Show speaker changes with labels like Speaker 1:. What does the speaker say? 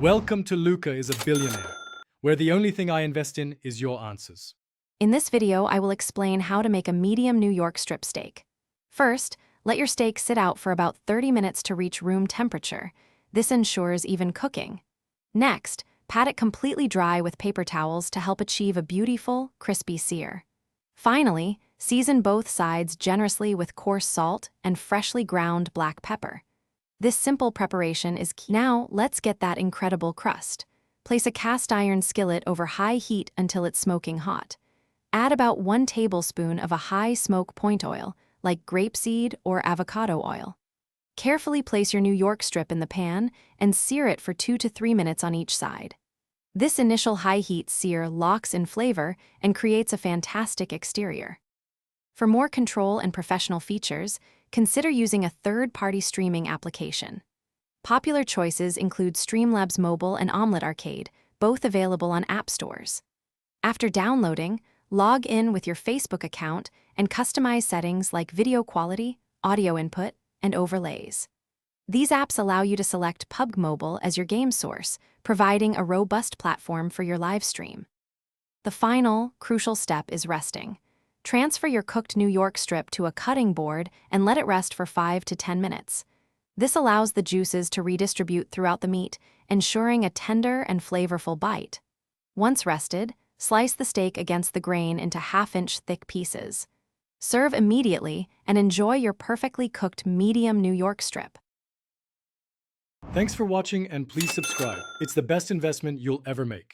Speaker 1: Welcome to Luca is a Billionaire, where the only thing I invest in is your answers.
Speaker 2: In this video, I will explain how to make a medium New York strip steak. First, let your steak sit out for about 30 minutes to reach room temperature. This ensures even cooking. Next, pat it completely dry with paper towels to help achieve a beautiful, crispy sear. Finally, season both sides generously with coarse salt and freshly ground black pepper. This simple preparation is key. Now, let's get that incredible crust. Place a cast iron skillet over high heat until it's smoking hot. Add about 1 tablespoon of a high smoke point oil, like grapeseed or avocado oil. Carefully place your New York strip in the pan and sear it for 2 to 3 minutes on each side. This initial high heat sear locks in flavor and creates a fantastic exterior. For more control and professional features, consider using a third-party streaming application. Popular choices include Streamlabs Mobile and Omelette Arcade, both available on app stores. After downloading, log in with your Facebook account and customize settings like video quality, audio input, and overlays. These apps allow you to select PUBG Mobile as your game source, providing a robust platform for your live stream. The final, crucial step is resting. Transfer your cooked New York strip to a cutting board and let it rest for 5 to 10 minutes. This allows the juices to redistribute throughout the meat, ensuring a tender and flavorful bite. Once rested, slice the steak against the grain into half-inch thick pieces. Serve immediately and enjoy your perfectly cooked medium New York strip.
Speaker 1: Thanks for watching and please subscribe. It's the best investment you'll ever make.